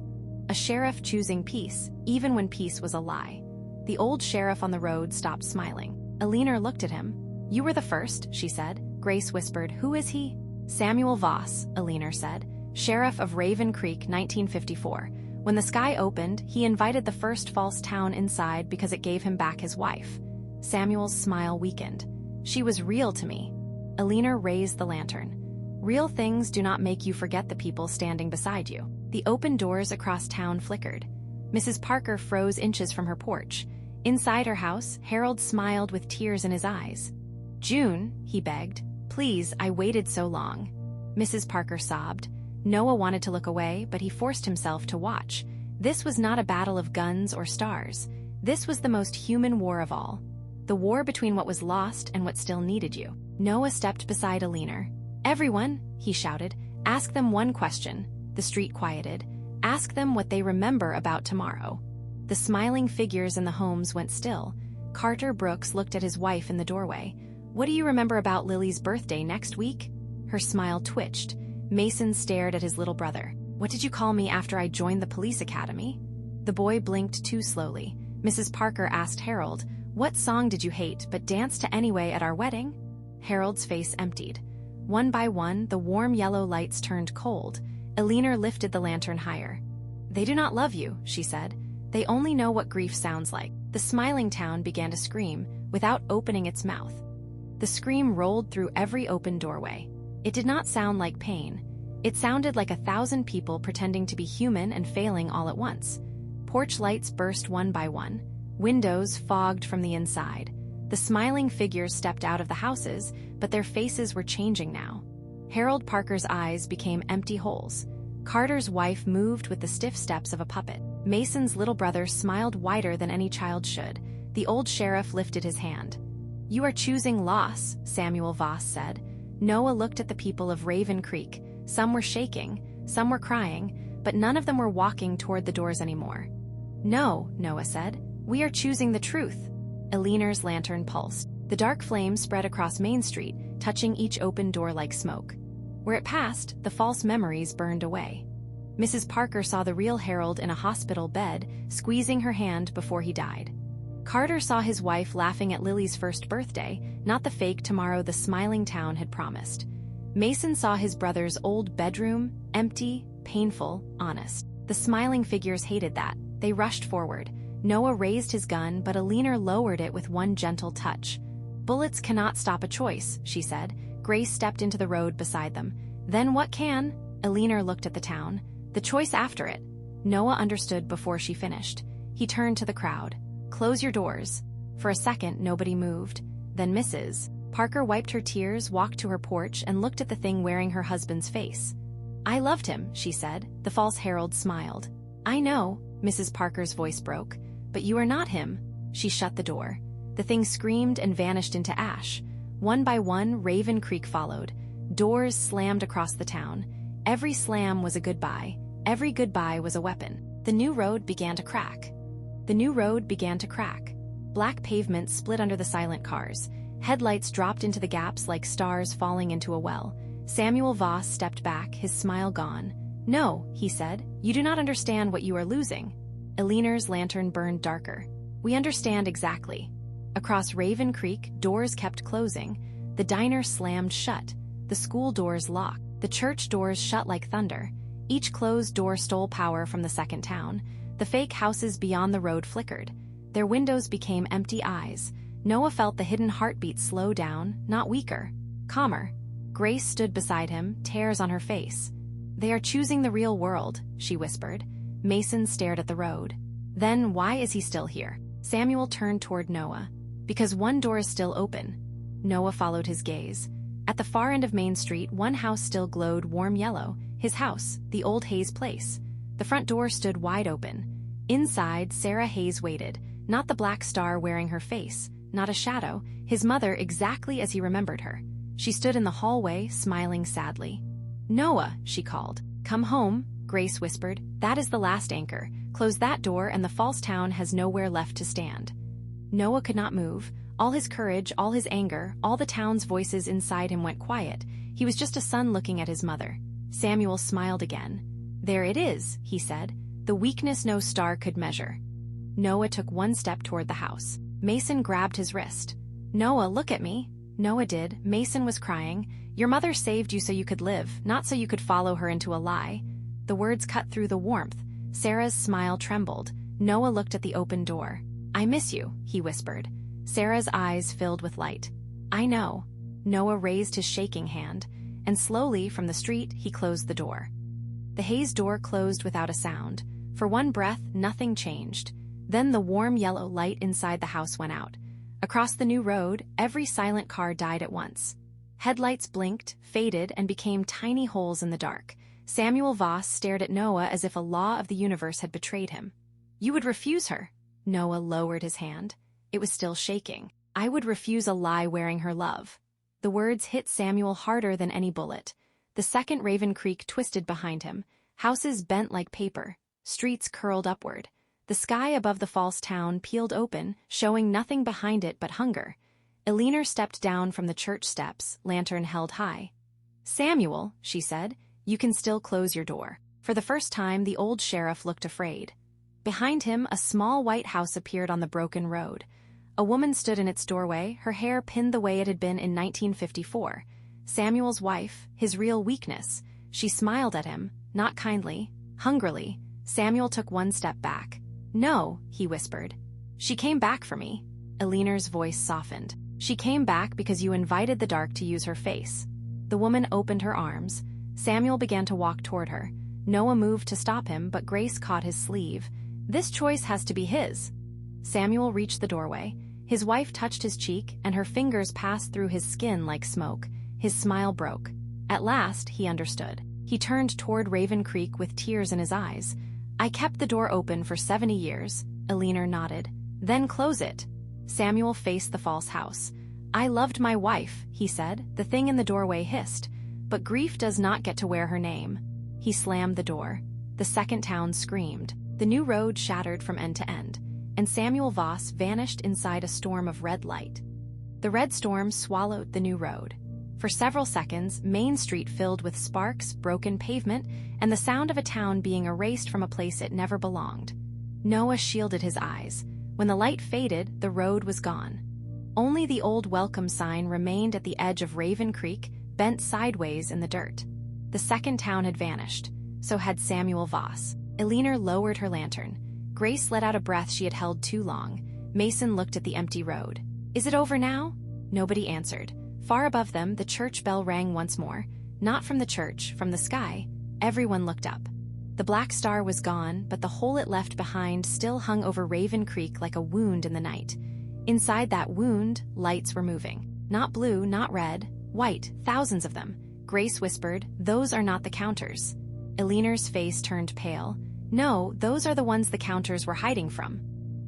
A sheriff choosing peace, even when peace was a lie. The old sheriff on the road stopped smiling. Eleanor looked at him. "You were the first," she said. Grace whispered, "Who is he?" "Samuel Voss," Eleanor said. "Sheriff of Raven Creek, 1954. When the sky opened, he invited the first false town inside because it gave him back his wife." Samuel's smile weakened. "She was real to me." Eleanor raised the lantern. "Real things do not make you forget the people standing beside you." The open doors across town flickered. Mrs. Parker froze inches from her porch. Inside her house, Harold smiled with tears in his eyes. "June," he begged, "please, I waited so long." Mrs. Parker sobbed. Noah wanted to look away, but he forced himself to watch. This was not a battle of guns or stars. This was the most human war of all. The war between what was lost and what still needed you. Noah stepped beside Eleanor. "Everyone," he shouted, "ask them one question." The street quieted. "Ask them what they remember about tomorrow." The smiling figures in the homes went still. Carter Brooks looked at his wife in the doorway. "What do you remember about Lily's birthday next week?" Her smile twitched. Mason stared at his little brother. "What did you call me after I joined the police academy?" The boy blinked too slowly. Mrs. Parker asked Harold, "What song did you hate but danced to anyway at our wedding?" Harold's face emptied. One by one, the warm yellow lights turned cold. Eleanor lifted the lantern higher. "They do not love you," she said. "They only know what grief sounds like." The smiling town began to scream, without opening its mouth. The scream rolled through every open doorway. It did not sound like pain. It sounded like 1,000 people pretending to be human and failing all at once. Porch lights burst one by one. Windows fogged from the inside. The smiling figures stepped out of the houses, but their faces were changing now. Harold Parker's eyes became empty holes. Carter's wife moved with the stiff steps of a puppet. Mason's little brother smiled wider than any child should. The old sheriff lifted his hand. "You are choosing loss," Samuel Voss said. Noah looked at the people of Raven Creek. Some were shaking, some were crying, but none of them were walking toward the doors anymore. "No," Noah said. "We are choosing the truth." Eleanor's lantern pulsed. The dark flame spread across Main Street, touching each open door like smoke. Where it passed, the false memories burned away. Mrs. Parker saw the real Harold in a hospital bed, squeezing her hand before he died. Carter saw his wife laughing at Lily's first birthday, not the fake tomorrow the smiling town had promised. Mason saw his brother's old bedroom, empty, painful, honest. The smiling figures hated that. They rushed forward. Noah raised his gun, but Eleanor lowered it with one gentle touch. "Bullets cannot stop a choice," she said. Grace stepped into the road beside them. "Then what can?" Eleanor looked at the town. "The choice after it." Noah understood before she finished. He turned to the crowd. "Close your doors." For a second, nobody moved. Then Mrs. Parker wiped her tears, walked to her porch, and looked at the thing wearing her husband's face. "I loved him," she said. The false Harold smiled. "I know," Mrs. Parker's voice broke. "But you are not him." She shut the door. The thing screamed and vanished into ash. One by one, Raven Creek followed. Doors slammed across the town. Every slam was a goodbye. Every goodbye was a weapon. The new road began to crack. The new road began to crack. Black pavement split under the silent cars. Headlights dropped into the gaps like stars falling into a well. Samuel Voss stepped back, his smile gone. "No," he said, "you do not understand what you are losing." Eleanor's lantern burned darker. "We understand exactly." Across Raven Creek, doors kept closing. The diner slammed shut. The school doors locked. The church doors shut like thunder. Each closed door stole power from the second town. The fake houses beyond the road flickered. Their windows became empty eyes. Noah felt the hidden heartbeat slow down, not weaker, calmer. Grace stood beside him, tears on her face. "They are choosing the real world," she whispered. Mason stared at the road. "Then why is he still here?" Samuel turned toward Noah. "Because one door is still open." Noah followed his gaze. At the far end of Main Street, one house still glowed warm yellow. His house, the old Hayes place. The front door stood wide open. Inside, Sarah Hayes waited, not the black star wearing her face, not a shadow, his mother exactly as he remembered her. She stood in the hallway, smiling sadly. "Noah," she called. "Come home," Grace whispered. "That is the last anchor. Close that door and the false town has nowhere left to stand." Noah could not move. All his courage, all his anger, all the town's voices inside him went quiet. He was just a son looking at his mother. Samuel smiled again. "There it is," he said. "The weakness no star could measure." Noah took one step toward the house. Mason grabbed his wrist. "Noah, look at me." Noah did. Mason was crying. "Your mother saved you so you could live, not so you could follow her into a lie." The words cut through the warmth. Sarah's smile trembled. Noah looked at the open door. "I miss you," he whispered. Sarah's eyes filled with light. "I know." Noah raised his shaking hand, and slowly from the street he closed the door. The Hayes door closed without a sound. For one breath, nothing changed. Then the warm yellow light inside the house went out. Across the new road, every silent car died at once. Headlights blinked, faded, and became tiny holes in the dark. Samuel Voss stared at Noah as if a law of the universe had betrayed him. "You would refuse her?" Noah lowered his hand. It was still shaking. "I would refuse a lie wearing her love." The words hit Samuel harder than any bullet. The second Raven Creek twisted behind him. Houses bent like paper. Streets curled upward. The sky above the false town peeled open, showing nothing behind it but hunger. Eleanor stepped down from the church steps, lantern held high. "Samuel," she said, "you can still close your door." For the first time, the old sheriff looked afraid. Behind him, a small white house appeared on the broken road. A woman stood in its doorway, her hair pinned the way it had been in 1954. Samuel's wife, his real weakness. She smiled at him, not kindly, hungrily. Samuel took one step back. "No," he whispered. "She came back for me." Eleanor's voice softened. "She came back because you invited the dark to use her face." The woman opened her arms. Samuel began to walk toward her. Noah moved to stop him, but Grace caught his sleeve. "This choice has to be his." Samuel reached the doorway. His wife touched his cheek, and her fingers passed through his skin like smoke. His smile broke. At last, he understood. He turned toward Raven Creek with tears in his eyes. "I kept the door open for 70 years, Eleanor nodded. "Then close it." Samuel faced the false house. "I loved my wife," he said. The thing in the doorway hissed. "But grief does not get to wear her name." He slammed the door. The second town screamed. The new road shattered from end to end, and Samuel Voss vanished inside a storm of red light. The red storm swallowed the new road. For several seconds, Main Street filled with sparks, broken pavement, and the sound of a town being erased from a place it never belonged. Noah shielded his eyes. When the light faded, the road was gone. Only the old welcome sign remained at the edge of Raven Creek, bent sideways in the dirt. The second town had vanished. So had Samuel Voss. Eleanor lowered her lantern. Grace let out a breath she had held too long. Mason looked at the empty road. "Is it over now?" Nobody answered. Far above them, the church bell rang once more. Not from the church, from the sky. Everyone looked up. The black star was gone, but the hole it left behind still hung over Raven Creek like a wound in the night. Inside that wound, lights were moving. Not blue, not red, white, thousands of them. Grace whispered, "Those are not the counters." Eleanor's face turned pale. "No, those are the ones the counters were hiding from."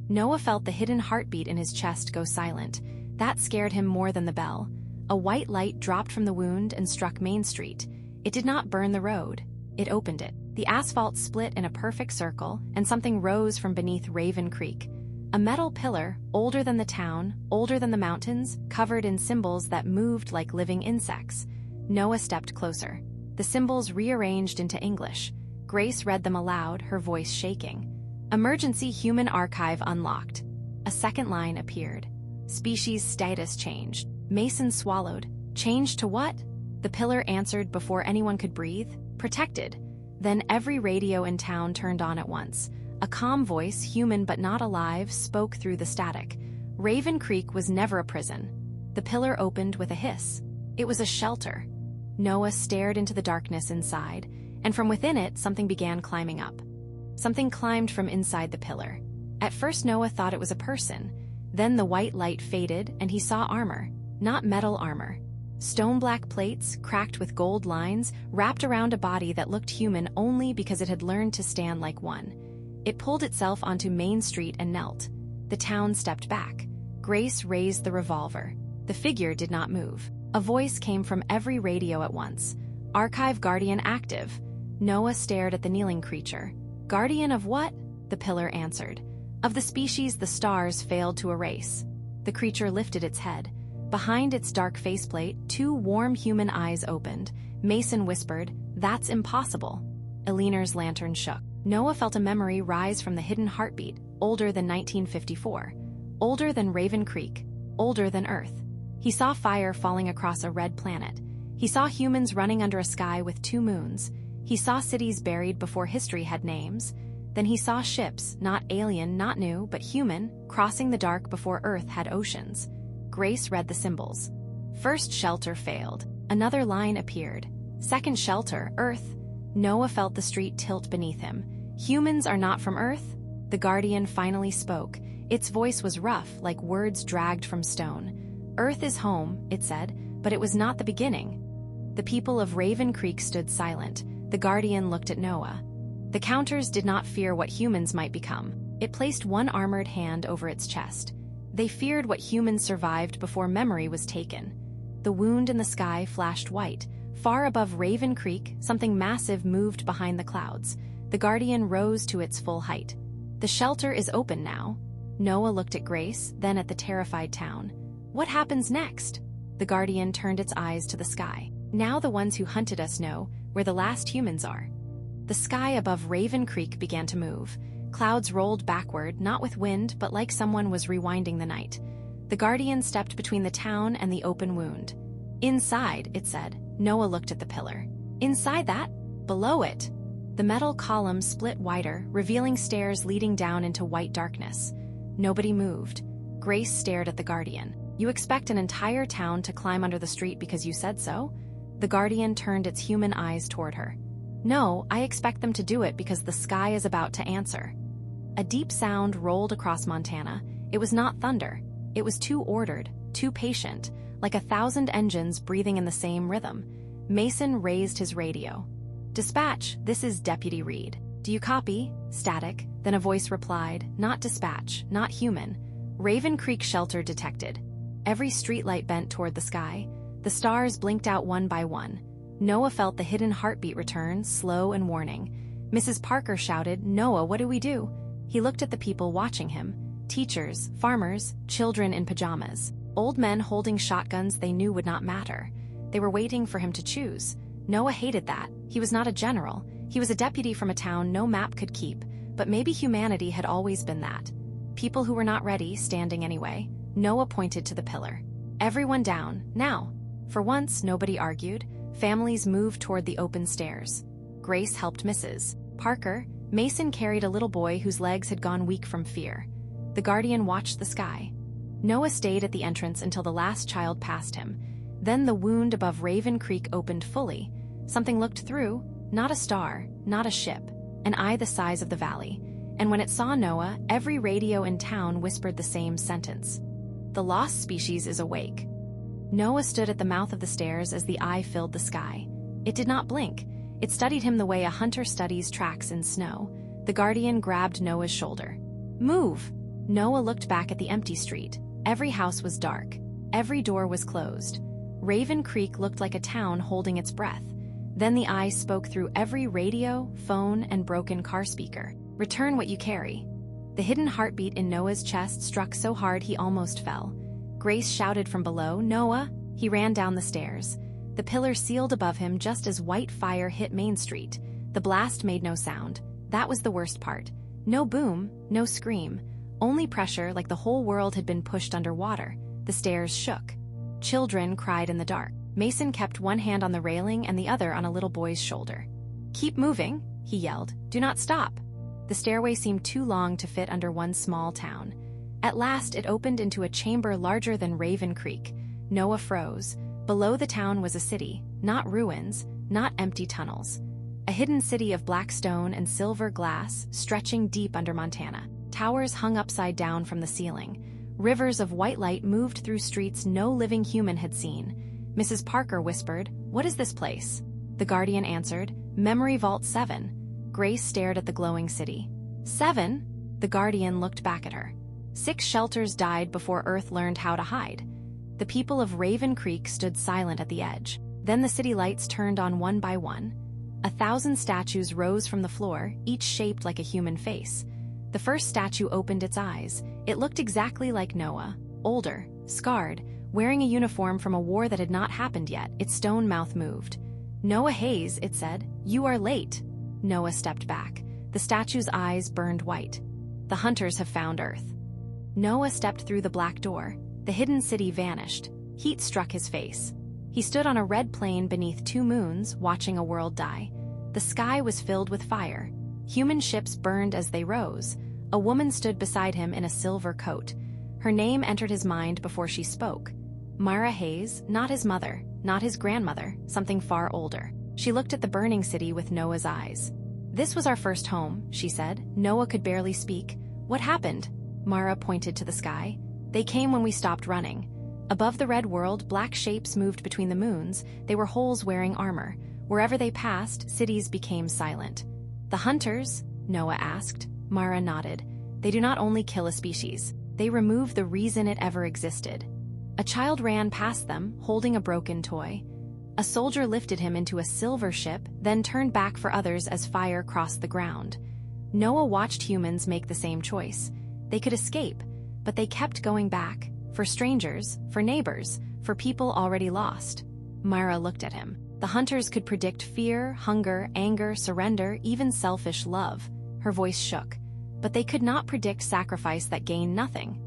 Noah felt the hidden heartbeat in his chest go silent. That scared him more than the bell. A white light dropped from the wound and struck Main Street. It did not burn the road. It opened it. The asphalt split in a perfect circle, and something rose from beneath Raven Creek. A metal pillar, older than the town, older than the mountains, covered in symbols that moved like living insects. Noah stepped closer. The symbols rearranged into English. Grace read them aloud, her voice shaking. "Emergency Human Archive unlocked." A second line appeared. "Species status changed." Mason swallowed. "Changed to what?" The pillar answered before anyone could breathe. "Protected." Then every radio in town turned on at once. A calm voice, human but not alive, spoke through the static. Raven Creek was never a prison. The pillar opened with a hiss. It was a shelter. Noah stared into the darkness inside, and from within it, something began climbing up. Something climbed from inside the pillar. At first, Noah thought it was a person. Then the white light faded, and he saw armor. Not metal armor. Stone-black plates, cracked with gold lines, wrapped around a body that looked human only because it had learned to stand like one. It pulled itself onto Main Street and knelt. The town stepped back. Grace raised the revolver. The figure did not move. A voice came from every radio at once. "Archive Guardian active." Noah stared at the kneeling creature. "Guardian of what?" The pillar answered. "Of the species the stars failed to erase." The creature lifted its head. Behind its dark faceplate, two warm human eyes opened. Mason whispered, "That's impossible." Eleanor's lantern shook. Noah felt a memory rise from the hidden heartbeat, older than 1954. Older than Raven Creek. Older than Earth. He saw fire falling across a red planet. He saw humans running under a sky with 2 moons. He saw cities buried before history had names. Then he saw ships, not alien, not new, but human, crossing the dark before Earth had oceans. Grace read the symbols. First shelter failed. Another line appeared. Second shelter, Earth. Noah felt the street tilt beneath him. "Humans are not from Earth?" The Guardian finally spoke. Its voice was rough, like words dragged from stone. "Earth is home," it said, but it was not the beginning. The people of Raven Creek stood silent. The Guardian looked at Noah. The counters did not fear what humans might become. It placed one armored hand over its chest. They feared what humans survived before memory was taken. The wound in the sky flashed white. Far above Raven Creek, something massive moved behind the clouds. The Guardian rose to its full height. "The shelter is open now." Noah looked at Grace, then at the terrified town. "What happens next?" The Guardian turned its eyes to the sky. "Now the ones who hunted us know where the last humans are." The sky above Raven Creek began to move. Clouds rolled backward, not with wind, but like someone was rewinding the night. The Guardian stepped between the town and the open wound. Inside, it said. Noah looked at the pillar. Inside that? Below it. The metal column split wider, revealing stairs leading down into white darkness. Nobody moved. Grace stared at the Guardian. You expect an entire town to climb under the street because you said so? The Guardian turned its human eyes toward her. No, I expect them to do it because the sky is about to answer. A deep sound rolled across Montana. It was not thunder. It was too ordered, too patient, like 1,000 engines breathing in the same rhythm. Mason raised his radio. Dispatch, this is Deputy Reed. Do you copy? Static. Then a voice replied, not dispatch, not human. Raven Creek shelter detected. Every streetlight bent toward the sky. The stars blinked out one by one. Noah felt the hidden heartbeat return, slow and warning. Mrs. Parker shouted, Noah, what do we do? He looked at the people watching him. Teachers, farmers, children in pajamas. Old men holding shotguns they knew would not matter. They were waiting for him to choose. Noah hated that. He was not a general. He was a deputy from a town no map could keep. But maybe humanity had always been that. People who were not ready, standing anyway. Noah pointed to the pillar. Everyone down, now. For once, nobody argued. Families moved toward the open stairs. Grace helped Mrs. Parker. Mason carried a little boy whose legs had gone weak from fear. The Guardian watched the sky. Noah stayed at the entrance until the last child passed him. Then the wound above Raven Creek opened fully. Something looked through, not a star, not a ship, an eye the size of the valley. And when it saw Noah, every radio in town whispered the same sentence. The lost species is awake. Noah stood at the mouth of the stairs as the eye filled the sky. It did not blink. It studied him the way a hunter studies tracks in snow. The Guardian grabbed Noah's shoulder. Move! Noah looked back at the empty street. Every house was dark. Every door was closed. Raven Creek looked like a town holding its breath. Then the eye spoke through every radio, phone, and broken car speaker. Return what you carry. The hidden heartbeat in Noah's chest struck so hard he almost fell. Grace shouted from below, Noah! He ran down the stairs. The pillar sealed above him just as white fire hit Main Street. The blast made no sound. That was the worst part. No boom, no scream. Only pressure like the whole world had been pushed underwater. The stairs shook. Children cried in the dark. Mason kept one hand on the railing and the other on a little boy's shoulder. Keep moving, he yelled. Do not stop. The stairway seemed too long to fit under one small town. At last it opened into a chamber larger than Raven Creek. Noah froze. Below the town was a city, not ruins, not empty tunnels. A hidden city of black stone and silver glass, stretching deep under Montana. Towers hung upside down from the ceiling. Rivers of white light moved through streets no living human had seen. Mrs. Parker whispered, What is this place? The Guardian answered, Memory Vault 7. Grace stared at the glowing city. 7? The Guardian looked back at her. 6 shelters died before Earth learned how to hide. The people of Raven Creek stood silent at the edge. Then the city lights turned on one by one. 1,000 statues rose from the floor, each shaped like a human face. The first statue opened its eyes. It looked exactly like Noah, older, scarred, wearing a uniform from a war that had not happened yet. Its stone mouth moved. Noah Hayes, it said, you are late. Noah stepped back. The statue's eyes burned white. The hunters have found Earth. Noah stepped through the black door. The hidden city vanished. Heat struck his face. He stood on a red plain beneath 2 moons, watching a world die. The sky was filled with fire. Human ships burned as they rose. A woman stood beside him in a silver coat. Her name entered his mind before she spoke. Myra Hayes, not his mother, not his grandmother, something far older. She looked at the burning city with Noah's eyes. This was our first home, she said. Noah could barely speak. What happened? Myra pointed to the sky. They came when we stopped running. Above the red world, black shapes moved between the moons. They were holes wearing armor. Wherever they passed, cities became silent. The hunters? Noah asked. Myra nodded. They do not only kill a species. They remove the reason it ever existed. A child ran past them, holding a broken toy. A soldier lifted him into a silver ship, then turned back for others as fire crossed the ground. Noah watched humans make the same choice. They could escape, but they kept going back. For strangers, for neighbors, for people already lost. Myra looked at him. The hunters could predict fear, hunger, anger, surrender, even selfish love. Her voice shook. but they could not predict sacrifice that gained nothing.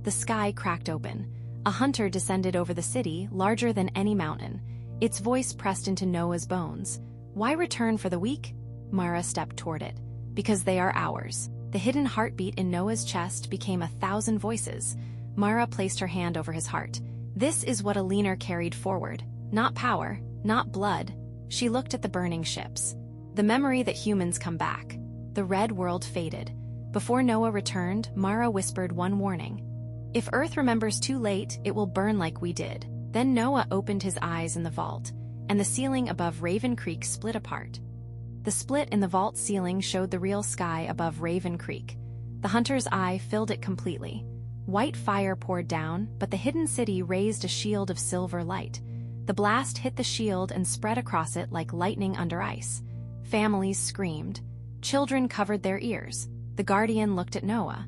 The sky cracked open. A hunter descended over the city, larger than any mountain. Its voice pressed into Noah's bones. "Why return for the weak?" Mara stepped toward it. "Because they are ours." The hidden heartbeat in Noah's chest became 1,000 voices. Mara placed her hand over his heart. This is what a leaner carried forward. Not power, not blood. She looked at the burning ships. The memory that humans come back. The red world faded. Before Noah returned, Mara whispered one warning. "If Earth remembers too late, it will burn like we did." Then Noah opened his eyes in the vault, and the ceiling above Raven Creek split apart. The split in the vault ceiling showed the real sky above Raven Creek. The hunter's eye filled it completely. White fire poured down, but the hidden city raised a shield of silver light. The blast hit the shield and spread across it like lightning under ice. Families screamed. Children covered their ears. The guardian looked at Noah.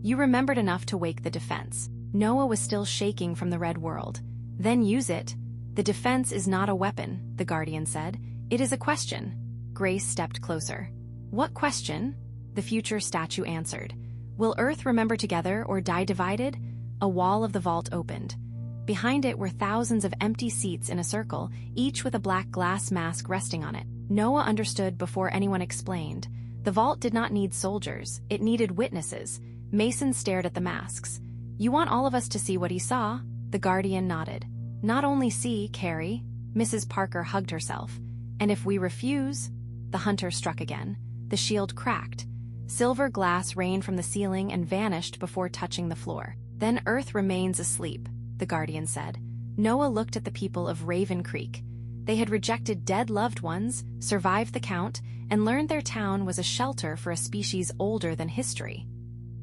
"You remembered enough to wake the defense." Noah was still shaking from the red world. "Then use it." "The defense is not a weapon," the guardian said. "It is a question." Grace stepped closer. "What question?" The future statue answered. "Will Earth remember together or die divided?" A wall of the vault opened. Behind it were thousands of empty seats in a circle, each with a black glass mask resting on it. Noah understood before anyone explained. The vault did not need soldiers, it needed witnesses. Mason stared at the masks. "You want all of us to see what he saw?" The guardian nodded. "Not only see, Carrie." Mrs. Parker hugged herself. "And if we refuse?" The hunter struck again. The shield cracked. Silver glass rained from the ceiling and vanished before touching the floor. "Then Earth remains asleep," the guardian said. Noah looked at the people of Raven Creek. They had rejected dead loved ones, survived the count, and learned their town was a shelter for a species older than history.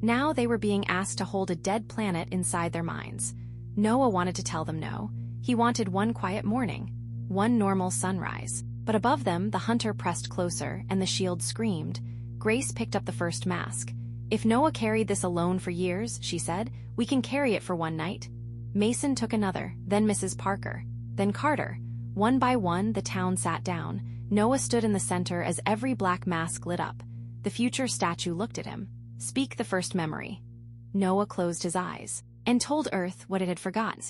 Now they were being asked to hold a dead planet inside their minds. Noah wanted to tell them no. He wanted one quiet morning, one normal sunrise. But above them, the hunter pressed closer, and the shield screamed. Grace picked up the first mask. "If Noah carried this alone for years," she said, "we can carry it for one night." Mason took another, then Mrs. Parker, then Carter. One by one, the town sat down. Noah stood in the center as every black mask lit up. The future statue looked at him. "Speak the first memory." Noah closed his eyes and told Earth what it had forgotten.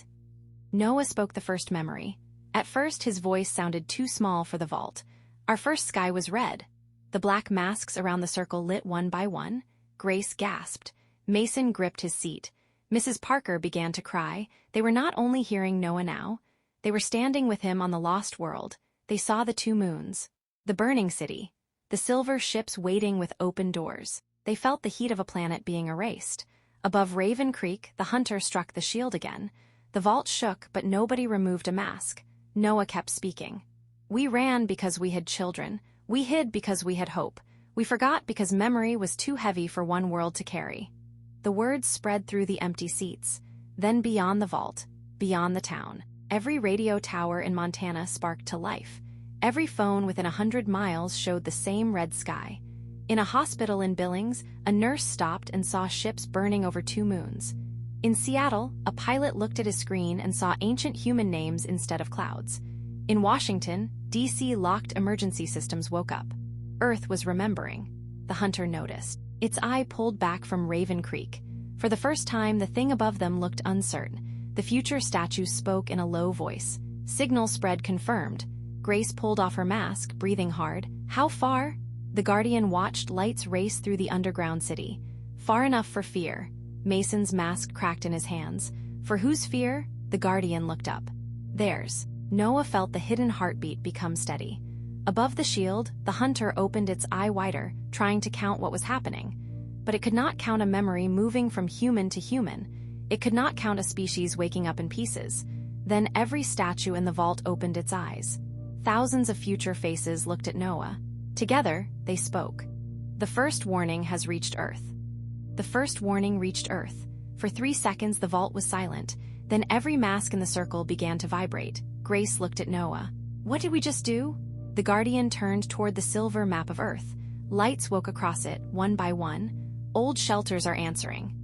Noah spoke the first memory. At first, his voice sounded too small for the vault. "Our first sky was red." The black masks around the circle lit one by one. Grace gasped. Mason gripped his seat. Mrs. Parker began to cry. They were not only hearing Noah now. They were standing with him on the lost world. They saw the two moons, the burning city, the silver ships waiting with open doors. They felt the heat of a planet being erased. Above Raven Creek, the hunter struck the shield again. The vault shook, but nobody removed a mask. Noah kept speaking. "We ran because we had children. We hid because we had hope. We forgot because memory was too heavy for one world to carry." The words spread through the empty seats. Then beyond the vault, beyond the town, every radio tower in Montana sparked to life. Every phone within 100 miles showed the same red sky. In a hospital in Billings, a nurse stopped and saw ships burning over two moons. In Seattle, a pilot looked at his screen and saw ancient human names instead of clouds. In Washington, D.C. locked emergency systems woke up. Earth was remembering. The hunter noticed. Its eye pulled back from Raven Creek. For the first time, the thing above them looked uncertain. The future statue spoke in a low voice. Signal spread confirmed. Grace pulled off her mask, breathing hard. "How far?" The guardian watched lights race through the underground city. "Far enough for fear." Mason's mask cracked in his hands. "For whose fear?" The guardian looked up. "Theirs." Noah felt the hidden heartbeat become steady. Above the shield, the hunter opened its eye wider, trying to count what was happening. But it could not count a memory moving from human to human. It could not count a species waking up in pieces. Then every statue in the vault opened its eyes. Thousands of future faces looked at Noah. Together, they spoke. "The first warning has reached Earth." The first warning reached Earth. For 3 seconds, the vault was silent. Then every mask in the circle began to vibrate. Grace looked at Noah. "What did we just do?" The guardian turned toward the silver map of Earth. Lights woke across it, one by one. Old shelters are answering.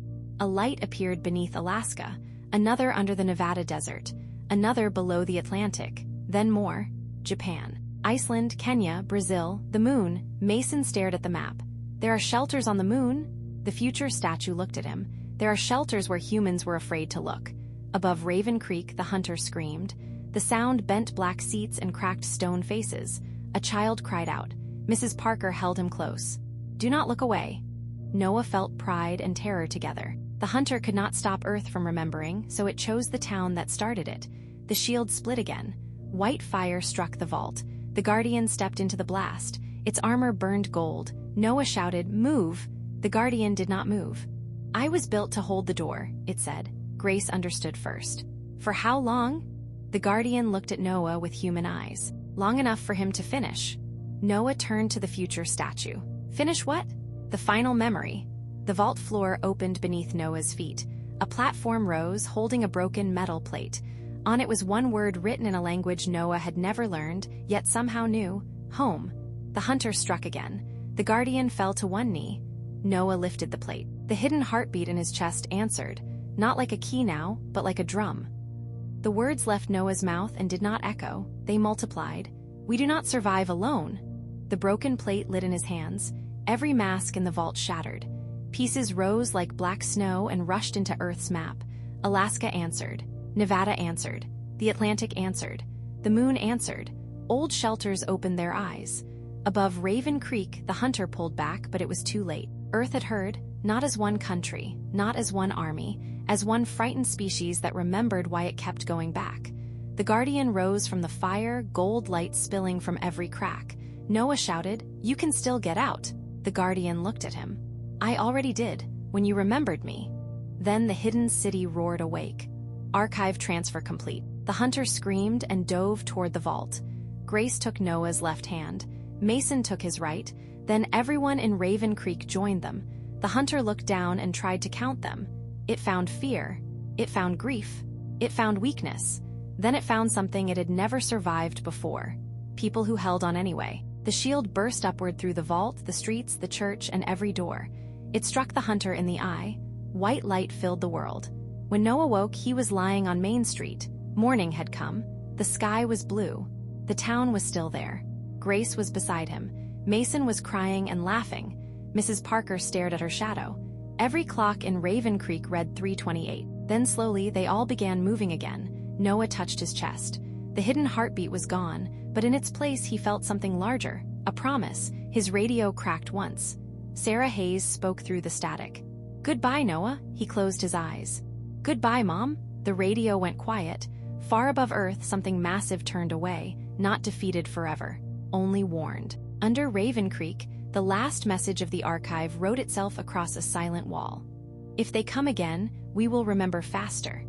A light appeared beneath Alaska, another under the Nevada desert, another below the Atlantic, then more. Japan, Iceland, Kenya, Brazil, the moon. Mason stared at the map. "There are shelters on the moon?" The future statue looked at him. There are shelters where humans were afraid to look. Above Raven Creek, the hunter screamed. The sound bent black seats and cracked stone faces. A child cried out. Mrs. Parker held him close. Do not look away. Noah felt pride and terror together. The hunter could not stop Earth from remembering, so it chose the town that started it. The shield split again. White fire struck the vault. The Guardian stepped into the blast. Its armor burned gold. Noah shouted, "Move!" The Guardian did not move. I was built to hold the door, it said. Grace understood first. For how long? The Guardian looked at Noah with human eyes. Long enough for him to finish. Noah turned to the future statue. Finish what? The final memory. The vault floor opened beneath Noah's feet. A platform rose, holding a broken metal plate. On it was one word written in a language Noah had never learned, yet somehow knew: home. The hunter struck again. The Guardian fell to one knee. Noah lifted the plate. The hidden heartbeat in his chest answered, not like a key now, but like a drum. The words left Noah's mouth and did not echo. They multiplied. We do not survive alone. The broken plate lit in his hands. Every mask in the vault shattered. Pieces rose like black snow and rushed into Earth's map. Alaska answered. Nevada answered. The Atlantic answered. The moon answered. Old shelters opened their eyes. Above Raven Creek, the hunter pulled back, but it was too late. Earth had heard, not as one country, not as one army, as one frightened species that remembered why it kept going back. The Guardian rose from the fire, gold light spilling from every crack. Noah shouted, "You can still get out." The Guardian looked at him. I already did, when you remembered me. Then the hidden city roared awake. Archive transfer complete. The hunter screamed and dove toward the vault. Grace took Noah's left hand. Mason took his right. Then everyone in Raven Creek joined them. The hunter looked down and tried to count them. It found fear. It found grief. It found weakness. Then it found something it had never survived before. People who held on anyway. The shield burst upward through the vault, the streets, the church, and every door. It struck the hunter in the eye. White light filled the world. When Noah woke, he was lying on Main Street. Morning had come. The sky was blue. The town was still there. Grace was beside him. Mason was crying and laughing. Mrs. Parker stared at her shadow. Every clock in Raven Creek read 3:28. Then slowly, they all began moving again. Noah touched his chest. The hidden heartbeat was gone, but in its place he felt something larger, a promise. His radio cracked once. Sarah Hayes spoke through the static. Goodbye, Noah. He closed his eyes. Goodbye, Mom. The radio went quiet. Far above Earth, something massive turned away, not defeated forever, only warned. Under Raven Creek, the last message of the archive wrote itself across a silent wall. If they come again, we will remember faster.